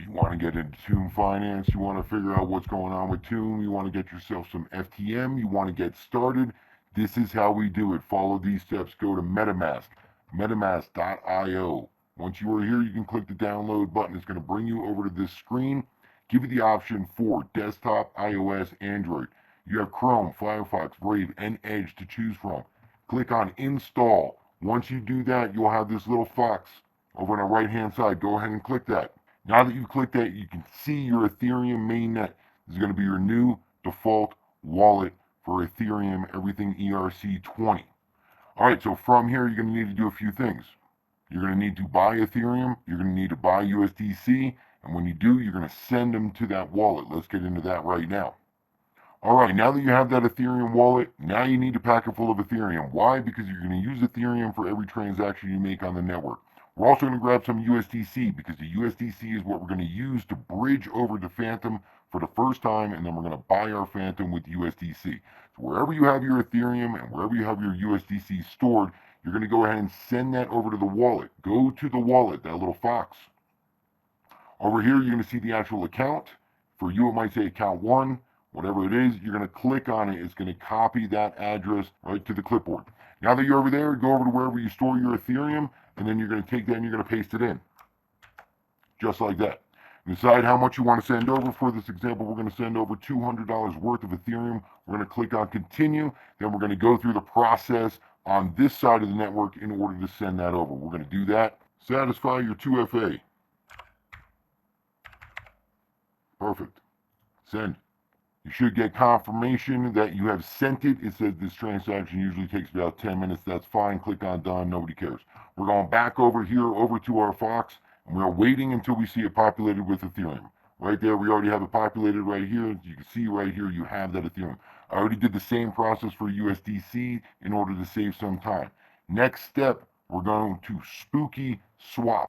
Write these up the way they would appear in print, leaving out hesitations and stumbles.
You want to get into Tomb Finance, you want to figure out what's going on with Tomb, you want to get yourself some FTM, you want to get started. This is how we do it. Follow these steps. Go to MetaMask, metamask.io. Once you are here, you can click the download button. It's going to bring you over to this screen. Give you the option for desktop, iOS, Android. You have Chrome, Firefox, Brave, and Edge to choose from. Click on install. Once you do that, you'll have this little fox over on the right hand side. Go ahead and click that. Now that you've clicked that, you can see your Ethereum mainnet. This is going to be your new default wallet for Ethereum, everything ERC20. Alright, so from here, you're going to need to do a few things. You're going to need to buy Ethereum, you're going to need to buy USDC, and when you do, you're going to send them to that wallet. Let's get into that right now. Alright, now that you have that Ethereum wallet, now you need a packet full of Ethereum. Why? Because you're going to use Ethereum for every transaction you make on the network. We're also going to grab some USDC because the USDC is what we're going to use to bridge over to Fantom for the first time, and then we're going to buy our Fantom with USDC. So wherever you have your Ethereum and wherever you have your USDC stored, you're going to go ahead and send that over to the wallet. Go to the wallet, that little fox. Over here, you're going to see the actual account. For you, it might say account 1. Whatever it is, you're going to click on it. It's going to copy that address right to the clipboard. Now that you're over there, go over to wherever you store your Ethereum, and then you're going to take that and you're going to paste it in. Just like that. Decide how much you want to send over. For this example, we're going to send over $200 worth of Ethereum. We're going to click on continue. Then we're going to go through the process on this side of the network in order to send that over. We're going to do that. Satisfy your 2FA. Perfect. Send. You should get confirmation that you have sent it. It says this transaction usually takes about 10 minutes. That's fine. Click on done. Nobody cares. We're going back over here, over to our Fox, and we're waiting until we see it populated with Ethereum. Right there, we already have it populated right here. You can see right here, you have that Ethereum. I already did the same process for USDC in order to save some time. Next step, we're going to SpookySwap.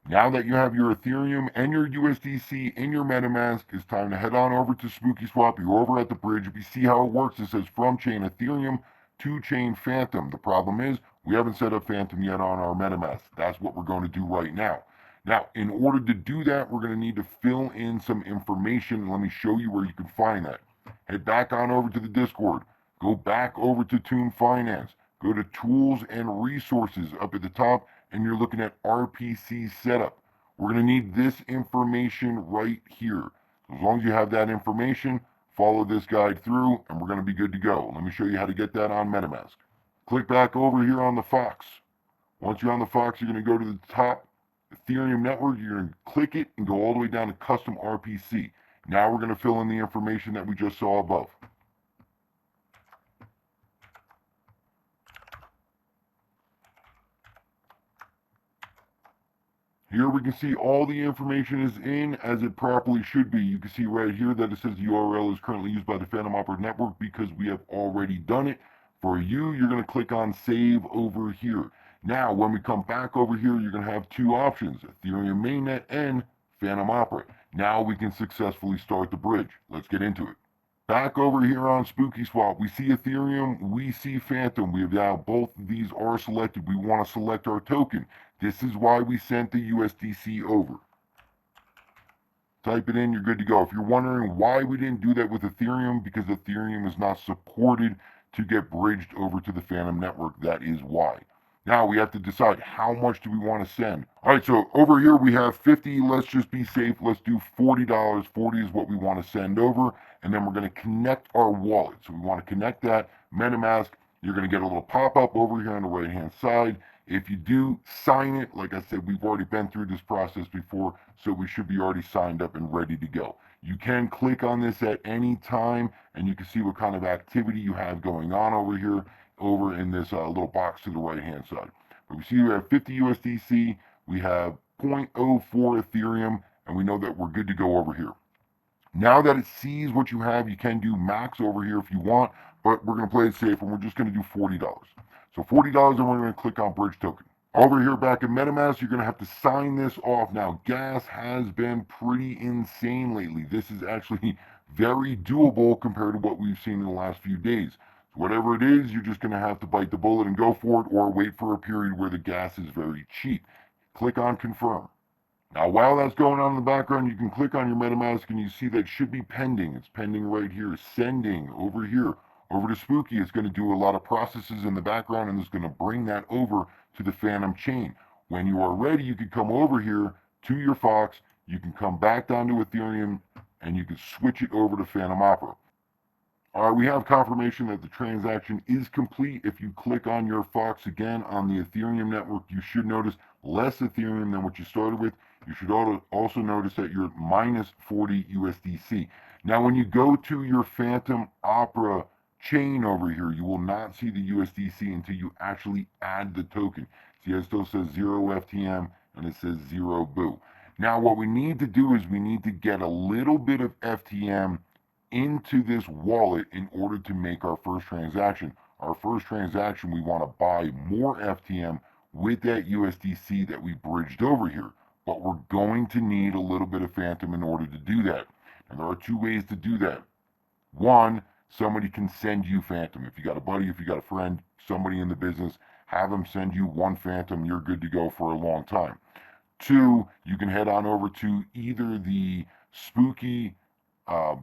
Now that you have your Ethereum and your USDC in your MetaMask, it's time to head on over to SpookySwap. You're over at the bridge. If you see how it works, it says from chain Ethereum to chain Fantom. The problem is we haven't set up Fantom yet on our MetaMask. That's what we're going to do right now. Now, in order to do that, we're going to need to fill in some information. Let me show you where you can find that. Head back on over to the Discord. Go back over to Tomb Finance. Go to Tools and Resources up at the top, and you're looking at RPC setup. We're going to need this information right here. As long as you have that information, follow this guide through, and we're going to be good to go. Let me show you how to get that on MetaMask. Click back over here on the Fox. Once you're on the Fox, you're going to go to the top Ethereum network. You're going to click it and go all the way down to Custom RPC. Now we're going to fill in the information that we just saw above. Here we can see all the information is in as it properly should be. You can see right here that it says the URL is currently used by the Fantom Opera network because we have already done it. For you, you're going to click on save over here. Now, when we come back over here, you're going to have two options, Ethereum mainnet and Fantom Opera. Now we can successfully start the bridge. Let's get into it. Back over here on SpookySwap, we see Ethereum, we see Fantom. We have now both of these are selected. We want to select our token. This is why we sent the USDC over. Type it in, you're good to go. If you're wondering why we didn't do that with Ethereum, because Ethereum is not supported to get bridged over to the Fantom network, that is why. Now we have to decide how much do we want to send. All right, so over here we have 50. Let's just be safe. Let's do $40. 40 is what we want to send over. And then we're going to connect our wallet. So we want to connect that MetaMask. You're going to get a little pop-up over here on the right-hand side. If you do sign it, like I said, we've already been through this process before, so we should be already signed up and ready to go. You can click on this at any time, and you can see what kind of activity you have going on over here, over in this little box to the right-hand side. But we see we have 50 USDC, we have 0.04 Ethereum, and we know that we're good to go over here. Now that it sees what you have, you can do max over here if you want, but we're going to play it safe, and we're just going to do $40. So $40, and we're going to click on Bridge Token. Over here back in MetaMask, you're going to have to sign this off. Now, gas has been pretty insane lately. This is actually very doable compared to what we've seen in the last few days. So whatever it is, you're just going to have to bite the bullet and go for it, or wait for a period where the gas is very cheap. Click on confirm. Now, while that's going on in the background, you can click on your MetaMask and you see that should be pending. It's pending right here. Sending over here, over to Spooky. It's going to do a lot of processes in the background and it's going to bring that over to the Fantom chain. When you are ready, you can come over here to your Fox. You can come back down to Ethereum and you can switch it over to Fantom Opera. All right, we have confirmation that the transaction is complete. If you click on your Fox again on the Ethereum network, you should notice less Ethereum than what you started with. You should also notice that you're minus 40 USDC. Now, when you go to your Fantom Opera chain over here, you will not see the USDC until you actually add the token. See, it still says 0 FTM and it says 0 BOO. Now, what we need to do is we need to get a little bit of FTM into this wallet in order to make our first transaction. Our first transaction, we want to buy more FTM with that USDC that we bridged over here. But we're going to need a little bit of Fantom in order to do that. And there are two ways to do that. One, somebody can send you Fantom. If you got a buddy, if you got a friend, somebody in the business, have them send you one Fantom. You're good to go for a long time. Two, you can head on over to either the Spooky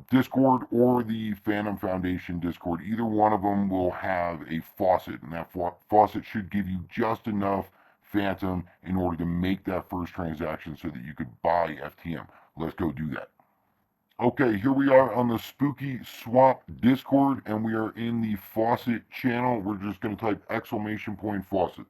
Discord or the Fantom Foundation Discord. Either one of them will have a faucet, and that faucet should give you just enough Fantom in order to make that first transaction so that you could buy FTM. Let's go do that. Okay, here we are on the SpookySwap Discord, and we are in the Faucet channel. We're just going to type !Faucet.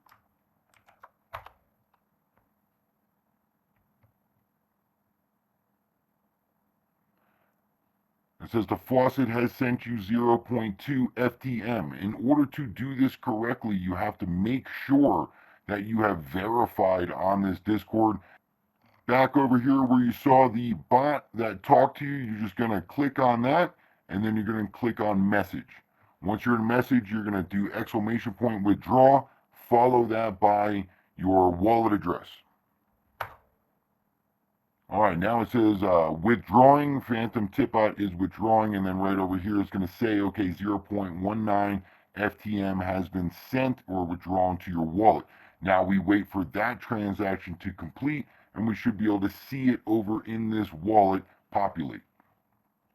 It says the faucet has sent you 0.2 FTM. In order to do this correctly, you have to make sure that you have verified on this Discord. Back over here where you saw the bot that talked to you, you're just going to click on that, and then you're going to click on message. Once you're in message, you're going to do !, withdraw, follow that by your wallet address. All right, now it says withdrawing. Fantom Tipbot is withdrawing, and then right over here it's going to say, okay, 0.19 FTM has been sent or withdrawn to your wallet. Now we wait for that transaction to complete, and we should be able to see it over in this wallet populate.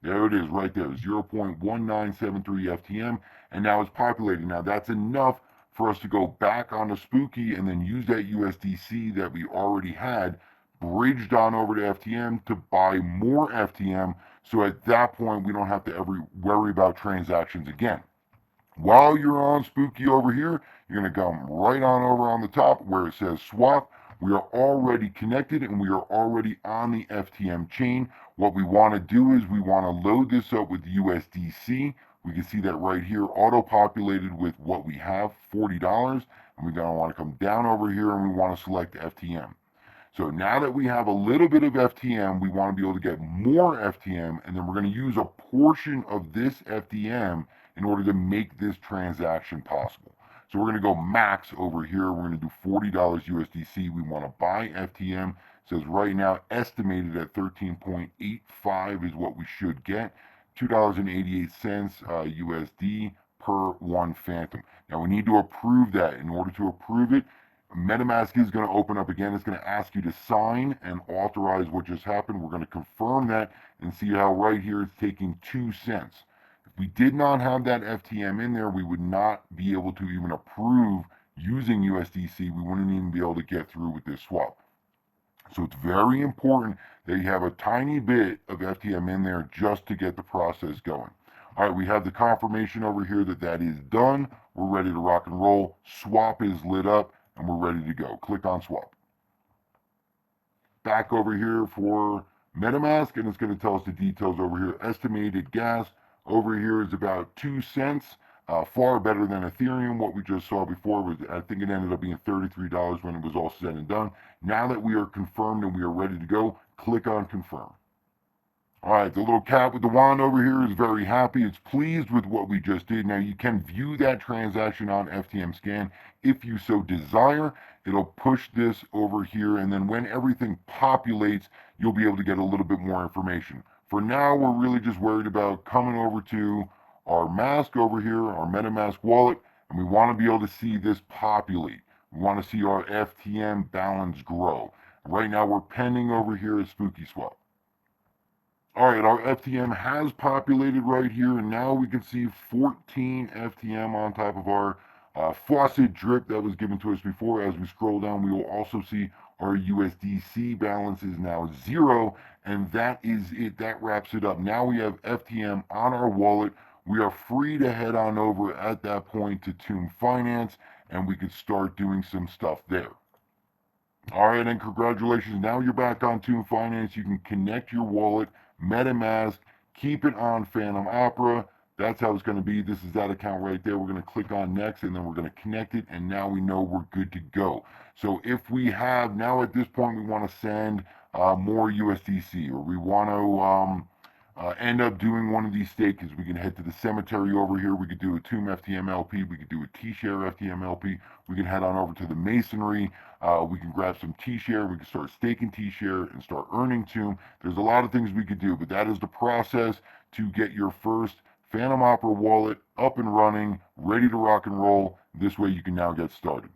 There it is right there, 0.1973 FTM, and now it's populating. Now that's enough for us to go back onto Spooky and then use that USDC that we already had bridged on over to FTM to buy more FTM, so at that point we don't have to ever worry about transactions again. While you're on Spooky over here, you're going to come right on over on the top where it says swap. We are already connected and we are already on the FTM chain. What we want to do is we want to load this up with USDC. We can see that right here, auto-populated with what we have, $40. And we're going to want to come down over here and we want to select FTM. So now that we have a little bit of FTM, we want to be able to get more FTM, and then we're going to use a portion of this FTM in order to make this transaction possible. So we're going to go max over here. We're going to do $40 USDC. We want to buy FTM. It says right now estimated at 13.85 is what we should get. $2.88 USD per one Fantom. Now we need to approve that. In order to approve it, MetaMask is going to open up again. It's going to ask you to sign and authorize what just happened. We're going to confirm that and see how right here it's taking 2 cents. If we did not have that FTM in there, we would not be able to even approve using USDC. We wouldn't even be able to get through with this swap. So it's very important that you have a tiny bit of FTM in there just to get the process going. All right, we have the confirmation over here that that is done. We're ready to rock and roll. Swap is lit up and we're ready to go. Click on swap. Back over here for MetaMask, and it's going to tell us the details over here. Estimated gas over here is about 2 cents, far better than Ethereum. What we just saw before was, I think it ended up being $33 when it was all said and done. Now that we are confirmed and we are ready to go, click on confirm. All right, the little cat with the wand over here is very happy. It's pleased with what we just did. Now you can view that transaction on FTM Scan if you so desire. It'll push this over here, and then when everything populates, you'll be able to get a little bit more information. For now, we're really just worried about coming over to our mask over here, our MetaMask wallet, and we want to be able to see this populate. We want to see our FTM balance grow. Right now we're pending over here at SpookySwap. Alright, our FTM has populated right here, and now we can see 14 FTM on top of our Faucet drip that was given to us before. As we scroll down, we will also see our USDC balance is now 0, and that is it. That wraps it up. Now we have FTM on our wallet. We are free to head on over at that point to Tomb Finance, and we could start doing some stuff there. All right, and congratulations. Now you're back on Tomb Finance. You can connect your wallet, MetaMask, keep it on Fantom Opera. That's how it's going to be. This is that account right there. We're going to click on next, and then we're going to connect it, and now we know we're good to go. So if we have, now at this point, we want to send more USDC, or we want to end up doing one of these stakes, we can head to the cemetery over here. We could do a Tomb FTM LP. We could do a T-Share FTM LP. We can head on over to the Masonry. We can grab some T-Share. We can start staking T-Share and start earning Tomb. There's a lot of things we could do, but that is the process to get your first Fantom Opera wallet up and running, ready to rock and roll. This way you can now get started.